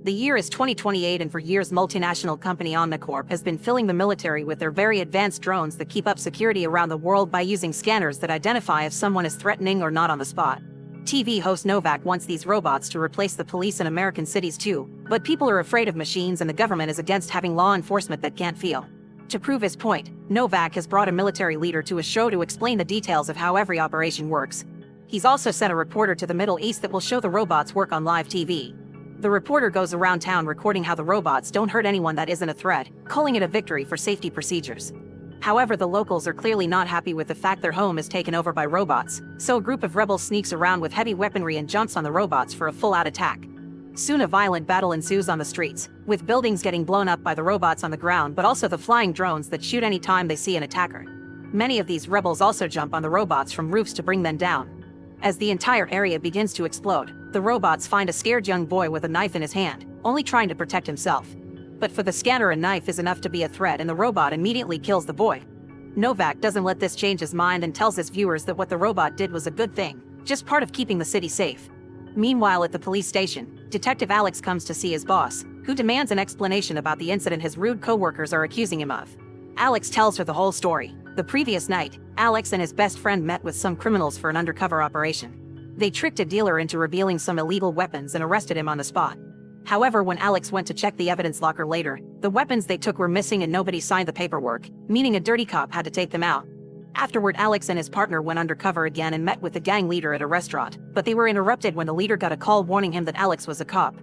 The year is 2028, and for years multinational company Omnicorp has been filling the military with their very advanced drones that keep up security around the world by using scanners that identify if someone is threatening or not on the spot. TV host Novak wants these robots to replace the police in American cities too, but people are afraid of machines and the government is against having law enforcement that can't feel. To prove his point, Novak has brought a military leader to a show to explain the details of how every operation works. He's also sent a reporter to the Middle East that will show the robots work on live TV. The reporter goes around town recording how the robots don't hurt anyone that isn't a threat, calling it a victory for safety procedures. However, the locals are clearly not happy with the fact their home is taken over by robots, so a group of rebels sneaks around with heavy weaponry and jumps on the robots for a full-out attack. Soon a violent battle ensues on the streets, with buildings getting blown up by the robots on the ground but also the flying drones that shoot any time they see an attacker. Many of these rebels also jump on the robots from roofs to bring them down. As the entire area begins to explode, the robots find a scared young boy with a knife in his hand, only trying to protect himself. But for the scanner, a knife is enough to be a threat and the robot immediately kills the boy. Novak doesn't let this change his mind and tells his viewers that what the robot did was a good thing, just part of keeping the city safe. Meanwhile, at the police station, Detective Alex comes to see his boss, who demands an explanation about the incident his rude co-workers are accusing him of. Alex tells her the whole story. The previous night, Alex and his best friend met with some criminals for an undercover operation. They tricked a dealer into revealing some illegal weapons and arrested him on the spot. However, when Alex went to check the evidence locker later, the weapons they took were missing and nobody signed the paperwork, meaning a dirty cop had to take them out. Afterward, Alex and his partner went undercover again and met with the gang leader at a restaurant, but they were interrupted when the leader got a call warning him that Alex was a cop.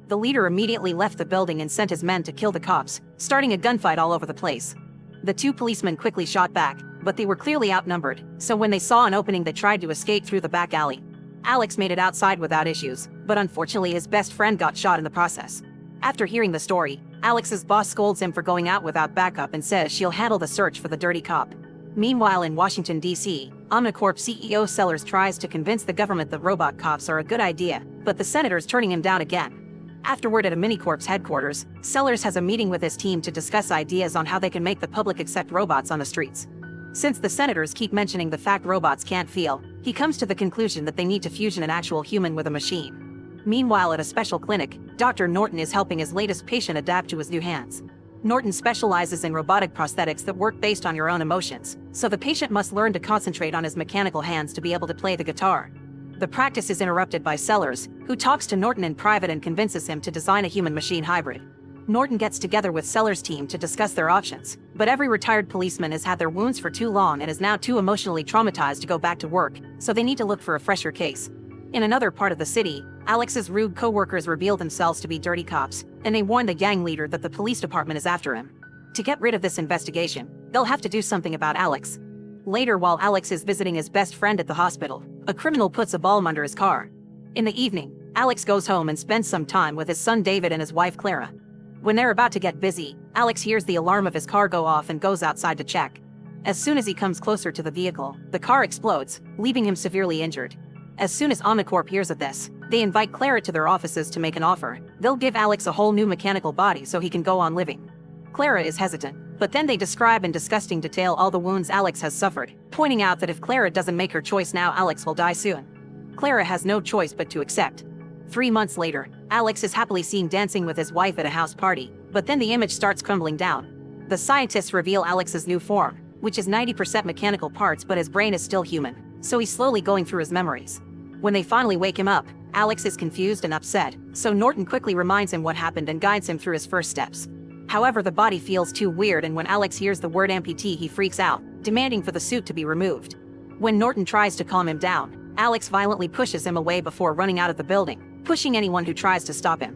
The leader immediately left the building and sent his men to kill the cops, starting a gunfight all over the place. The two policemen quickly shot back, but they were clearly outnumbered, so when they saw an opening they tried to escape through the back alley. Alex made it outside without issues, but unfortunately his best friend got shot in the process. After hearing the story, Alex's boss scolds him for going out without backup and says she'll handle the search for the dirty cop. Meanwhile, in Washington, D.C., Omnicorp CEO Sellers tries to convince the government that robot cops are a good idea, but the senator's turning him down again. Afterward, at a Minicorp's headquarters, Sellers has a meeting with his team to discuss ideas on how they can make the public accept robots on the streets. Since the senators keep mentioning the fact robots can't feel, he comes to the conclusion that they need to fusion an actual human with a machine. Meanwhile, at a special clinic, Dr. Norton is helping his latest patient adapt to his new hands. Norton specializes in robotic prosthetics that work based on your own emotions, so the patient must learn to concentrate on his mechanical hands to be able to play the guitar. The practice is interrupted by Sellers, who talks to Norton in private and convinces him to design a human-machine hybrid. Norton gets together with Sellers' team to discuss their options, but every retired policeman has had their wounds for too long and is now too emotionally traumatized to go back to work, so they need to look for a fresher case. In another part of the city, Alex's rude co-workers reveal themselves to be dirty cops, and they warn the gang leader that the police department is after him. To get rid of this investigation, they'll have to do something about Alex. Later, while Alex is visiting his best friend at the hospital, a criminal puts a bomb under his car. In the evening, Alex goes home and spends some time with his son David and his wife Clara. When they're about to get busy, Alex hears the alarm of his car go off and goes outside to check. As soon as he comes closer to the vehicle, the car explodes, leaving him severely injured. As soon as Omnicorp hears of this, they invite Clara to their offices to make an offer. They'll give Alex a whole new mechanical body so he can go on living. Clara is hesitant, but then they describe in disgusting detail all the wounds Alex has suffered, pointing out that if Clara doesn't make her choice now, Alex will die soon. Clara has no choice but to accept. 3 months later, Alex is happily seen dancing with his wife at a house party, but then the image starts crumbling down. The scientists reveal Alex's new form, which is 90% mechanical parts, but his brain is still human, so he's slowly going through his memories. When they finally wake him up, Alex is confused and upset, so Norton quickly reminds him what happened and guides him through his first steps. However, the body feels too weird, and when Alex hears the word amputee, he freaks out, demanding for the suit to be removed. When Norton tries to calm him down, Alex violently pushes him away before running out of the building, pushing anyone who tries to stop him.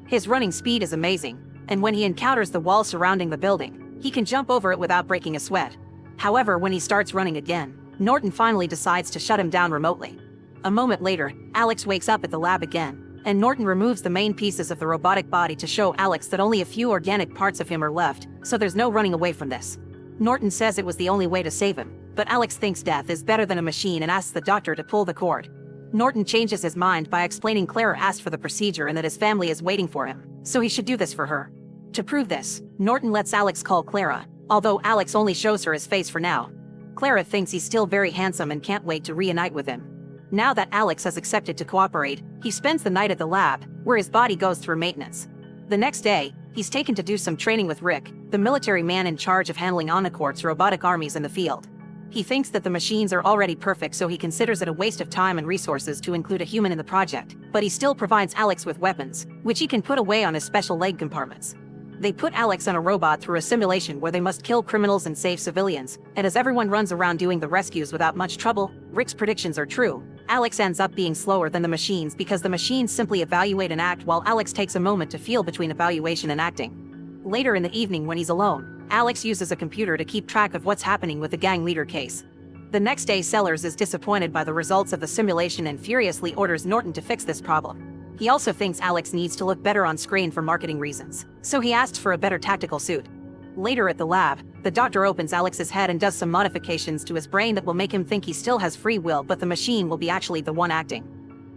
His running speed is amazing, and when he encounters the wall surrounding the building, he can jump over it without breaking a sweat. However, when he starts running again, Norton finally decides to shut him down remotely. A moment later, Alex wakes up at the lab again, and Norton removes the main pieces of the robotic body to show Alex that only a few organic parts of him are left, so there's no running away from this. Norton says it was the only way to save him, but Alex thinks death is better than a machine and asks the doctor to pull the cord. Norton changes his mind by explaining Clara asked for the procedure and that his family is waiting for him, so he should do this for her. To prove this, Norton lets Alex call Clara, although Alex only shows her his face for now. Clara thinks he's still very handsome and can't wait to reunite with him. Now that Alex has accepted to cooperate, he spends the night at the lab, where his body goes through maintenance. The next day, he's taken to do some training with Rick, the military man in charge of handling Omnicorp's robotic armies in the field. He thinks that the machines are already perfect, so he considers it a waste of time and resources to include a human in the project, but he still provides Alex with weapons, which he can put away on his special leg compartments. They put Alex and a robot through a simulation where they must kill criminals and save civilians, and as everyone runs around doing the rescues without much trouble, Rick's predictions are true. Alex ends up being slower than the machines because the machines simply evaluate and act, while Alex takes a moment to feel between evaluation and acting. Later in the evening, when he's alone, Alex uses a computer to keep track of what's happening with the gang leader case. The next day, Sellers is disappointed by the results of the simulation and furiously orders Norton to fix this problem. He also thinks Alex needs to look better on screen for marketing reasons, so he asks for a better tactical suit. Later at the lab, the doctor opens Alex's head and does some modifications to his brain that will make him think he still has free will, but the machine will be actually the one acting.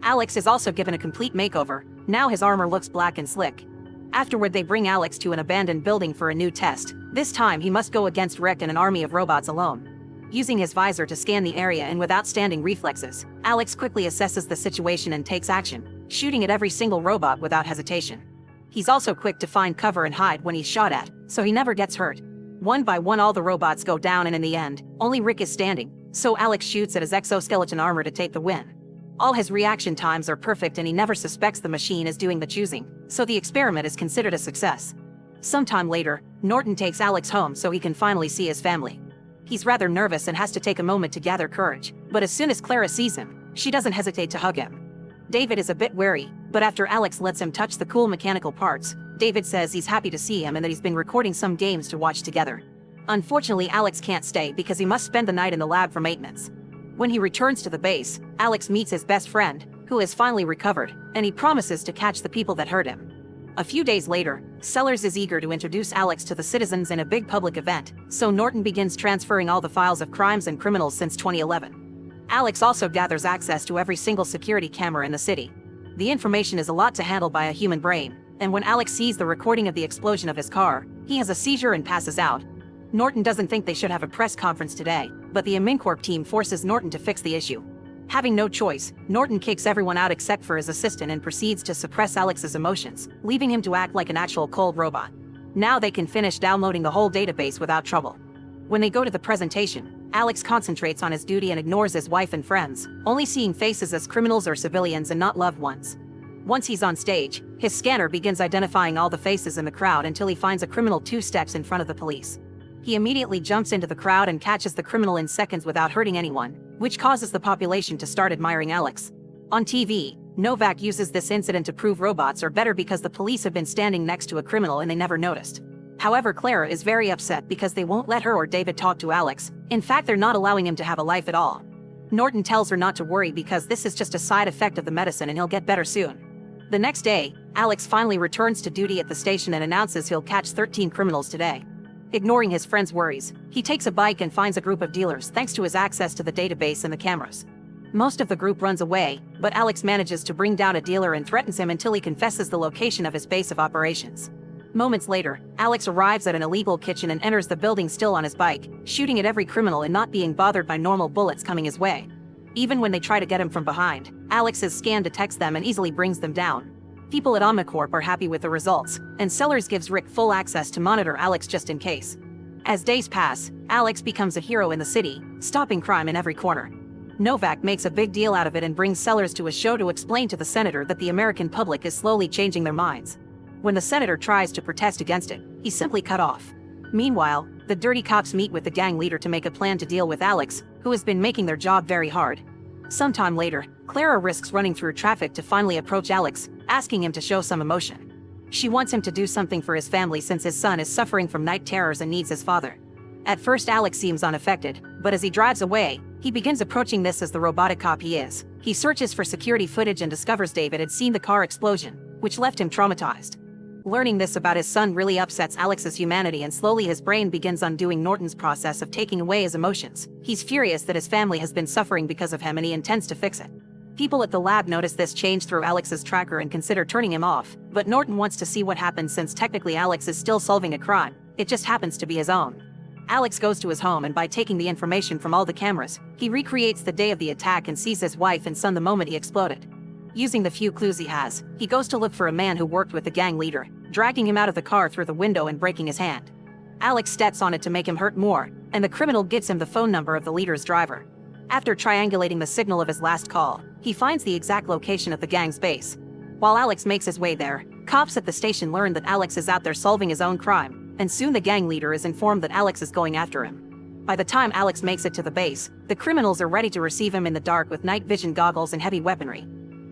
Alex is also given a complete makeover. Now his armor looks black and slick. Afterward, they bring Alex to an abandoned building for a new test. This time he must go against Rick and an army of robots alone. Using his visor to scan the area and with outstanding reflexes, Alex quickly assesses the situation and takes action, shooting at every single robot without hesitation. He's also quick to find cover and hide when he's shot at, so he never gets hurt. One by one, all the robots go down, and in the end, only Rick is standing, so Alex shoots at his exoskeleton armor to take the win. All his reaction times are perfect and he never suspects the machine is doing the choosing, so the experiment is considered a success. Sometime later, Norton takes Alex home so he can finally see his family. He's rather nervous and has to take a moment to gather courage, but as soon as Clara sees him, she doesn't hesitate to hug him. David is a bit wary, but after Alex lets him touch the cool mechanical parts, David says he's happy to see him and that he's been recording some games to watch together. Unfortunately, Alex can't stay because he must spend the night in the lab for maintenance. When he returns to the base, Alex meets his best friend, who has finally recovered, and he promises to catch the people that hurt him. A few days later, Sellers is eager to introduce Alex to the citizens in a big public event, so Norton begins transferring all the files of crimes and criminals since 2011. Alex also gathers access to every single security camera in the city. The information is a lot to handle by a human brain, and when Alex sees the recording of the explosion of his car, he has a seizure and passes out. Norton doesn't think they should have a press conference today, but the Omnicorp team forces Norton to fix the issue. Having no choice, Norton kicks everyone out except for his assistant and proceeds to suppress Alex's emotions, leaving him to act like an actual cold robot. Now they can finish downloading the whole database without trouble. When they go to the presentation, Alex concentrates on his duty and ignores his wife and friends, only seeing faces as criminals or civilians and not loved ones. Once he's on stage, his scanner begins identifying all the faces in the crowd until he finds a criminal 2 steps in front of the police. He immediately jumps into the crowd and catches the criminal in seconds without hurting anyone, which causes the population to start admiring Alex. On TV, Novak uses this incident to prove robots are better because the police have been standing next to a criminal and they never noticed. However, Clara is very upset because they won't let her or David talk to Alex. In fact, they're not allowing him to have a life at all. Norton tells her not to worry because this is just a side effect of the medicine and he'll get better soon. The next day, Alex finally returns to duty at the station and announces he'll catch 13 criminals today. Ignoring his friend's worries, he takes a bike and finds a group of dealers thanks to his access to the database and the cameras. Most of the group runs away, but Alex manages to bring down a dealer and threatens him until he confesses the location of his base of operations. Moments later, Alex arrives at an illegal kitchen and enters the building still on his bike, shooting at every criminal and not being bothered by normal bullets coming his way. Even when they try to get him from behind, Alex's scan detects them and easily brings them down. People at Omnicorp are happy with the results, and Sellers gives Rick full access to monitor Alex just in case. As days pass, Alex becomes a hero in the city, stopping crime in every corner. Novak makes a big deal out of it and brings Sellers to a show to explain to the senator that the American public is slowly changing their minds. When the senator tries to protest against it, he's simply cut off. Meanwhile, the dirty cops meet with the gang leader to make a plan to deal with Alex, who has been making their job very hard. Sometime later, Clara risks running through traffic to finally approach Alex, asking him to show some emotion. She wants him to do something for his family since his son is suffering from night terrors and needs his father. At first, Alex seems unaffected, but as he drives away, he begins approaching this as the robotic cop he is. He searches for security footage and discovers David had seen the car explosion, which left him traumatized. Learning this about his son really upsets Alex's humanity, and slowly his brain begins undoing Norton's process of taking away his emotions. He's furious that his family has been suffering because of him and he intends to fix it. People at the lab notice this change through Alex's tracker and consider turning him off, but Norton wants to see what happens since technically Alex is still solving a crime. It just happens to be his own. Alex goes to his home and by taking the information from all the cameras, he recreates the day of the attack and sees his wife and son the moment he exploded. Using the few clues he has, he goes to look for a man who worked with the gang leader, dragging him out of the car through the window and breaking his hand. Alex steps on it to make him hurt more, and the criminal gives him the phone number of the leader's driver. After triangulating the signal of his last call, he finds the exact location of the gang's base. While Alex makes his way there, cops at the station learn that Alex is out there solving his own crime, and soon the gang leader is informed that Alex is going after him. By the time Alex makes it to the base, the criminals are ready to receive him in the dark with night vision goggles and heavy weaponry.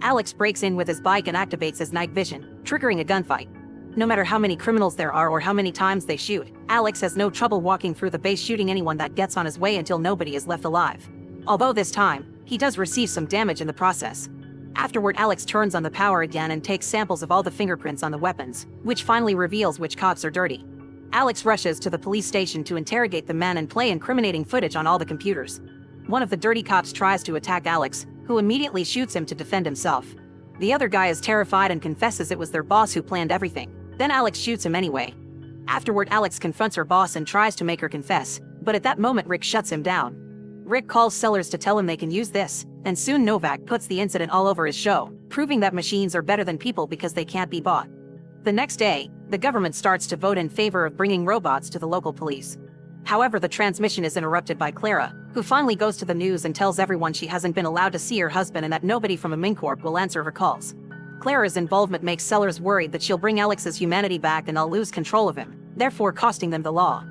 Alex breaks in with his bike and activates his night vision, triggering a gunfight. No matter how many criminals there are or how many times they shoot, Alex has no trouble walking through the base shooting anyone that gets on his way until nobody is left alive. Although this time, he does receive some damage in the process. Afterward, Alex turns on the power again and takes samples of all the fingerprints on the weapons, which finally reveals which cops are dirty. Alex rushes to the police station to interrogate the man and play incriminating footage on all the computers. One of the dirty cops tries to attack Alex, who immediately shoots him to defend himself. The other guy is terrified and confesses it was their boss who planned everything. Then Alex shoots him anyway. Afterward, Alex confronts her boss and tries to make her confess, but at that moment Rick shuts him down. Rick calls Sellers to tell him they can use this, and soon Novak puts the incident all over his show, proving that machines are better than people because they can't be bought. The next day, the government starts to vote in favor of bringing robots to the local police. However, the transmission is interrupted by Clara, who finally goes to the news and tells everyone she hasn't been allowed to see her husband and that nobody from Amincorp will answer her calls. Clara's involvement makes Sellers worried that she'll bring Alex's humanity back and they'll lose control of him, therefore costing them the law.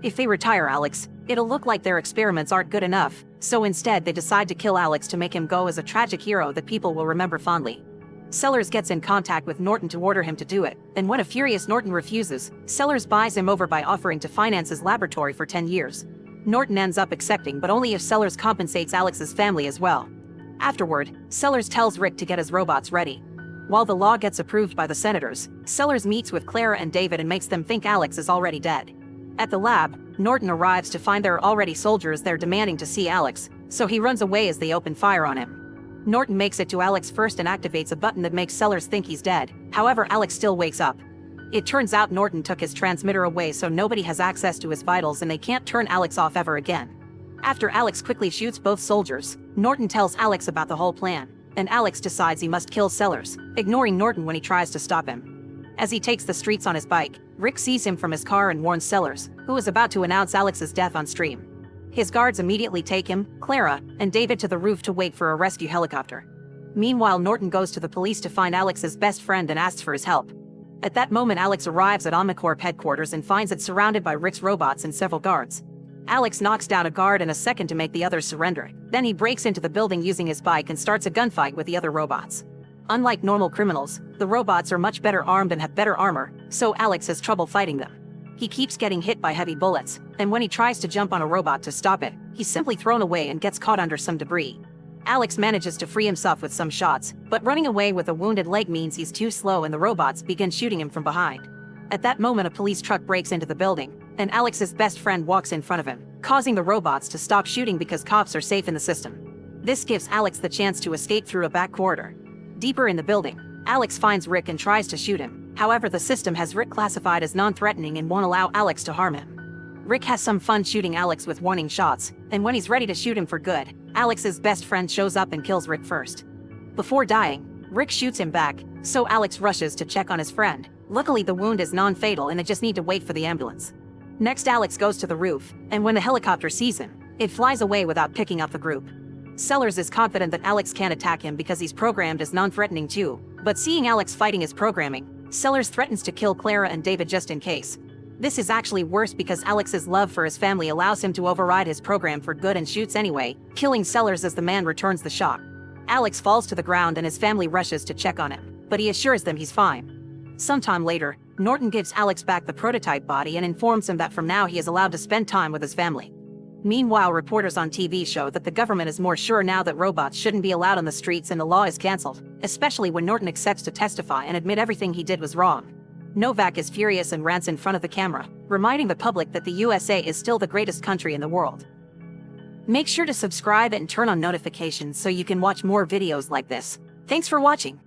If they retire Alex, it'll look like their experiments aren't good enough, so instead they decide to kill Alex to make him go as a tragic hero that people will remember fondly. Sellers gets in contact with Norton to order him to do it, and when a furious Norton refuses, Sellers buys him over by offering to finance his laboratory for 10 years. Norton ends up accepting, but only if Sellers compensates Alex's family as well. Afterward, Sellers tells Rick to get his robots ready. While the law gets approved by the senators, Sellers meets with Clara and David and makes them think Alex is already dead. At the lab, Norton arrives to find there are already soldiers there demanding to see Alex, so he runs away as they open fire on him. Norton makes it to Alex first and activates a button that makes Sellers think he's dead. However, Alex still wakes up. It turns out Norton took his transmitter away so nobody has access to his vitals and they can't turn Alex off ever again. After Alex quickly shoots both soldiers, Norton tells Alex about the whole plan, and Alex decides he must kill Sellers, ignoring Norton when he tries to stop him. As he takes the streets on his bike, Rick sees him from his car and warns Sellers, who is about to announce Alex's death on stream. His guards immediately take him, Clara, and David to the roof to wait for a rescue helicopter. Meanwhile, Norton goes to the police to find Alex's best friend and asks for his help. At that moment, Alex arrives at Omnicorp headquarters and finds it surrounded by Rick's robots and several guards. Alex knocks down a guard in a second to make the others surrender. Then he breaks into the building using his bike and starts a gunfight with the other robots. Unlike normal criminals, the robots are much better armed and have better armor, so Alex has trouble fighting them. He keeps getting hit by heavy bullets, and when he tries to jump on a robot to stop it, he's simply thrown away and gets caught under some debris. Alex manages to free himself with some shots, but running away with a wounded leg means he's too slow and the robots begin shooting him from behind. At that moment, a police truck breaks into the building, and Alex's best friend walks in front of him, causing the robots to stop shooting because cops are safe in the system. This gives Alex the chance to escape through a back corridor. Deeper in the building, Alex finds Rick and tries to shoot him. However, the system has Rick classified as non-threatening and won't allow Alex to harm him. Rick has some fun shooting Alex with warning shots, and when he's ready to shoot him for good, Alex's best friend shows up and kills Rick first. Before dying, Rick shoots him back, so Alex rushes to check on his friend. Luckily, the wound is non-fatal and they just need to wait for the ambulance. Next, Alex goes to the roof, and when the helicopter sees him, it flies away without picking up the group. Sellers is confident that Alex can't attack him because he's programmed as non-threatening too, but seeing Alex fighting his programming, Sellers threatens to kill Clara and David just in case. This is actually worse because Alex's love for his family allows him to override his program for good and shoots anyway, killing Sellers as the man returns the shot. Alex falls to the ground and his family rushes to check on him, but he assures them he's fine. Sometime later, Norton gives Alex back the prototype body and informs him that from now he is allowed to spend time with his family. Meanwhile, reporters on TV show that the government is more sure now that robots shouldn't be allowed on the streets and the law is cancelled, especially when Norton accepts to testify and admit everything he did was wrong. Novak is furious and rants in front of the camera, reminding the public that the USA is still the greatest country in the world. Make sure to subscribe and turn on notifications so you can watch more videos like this. Thanks for watching.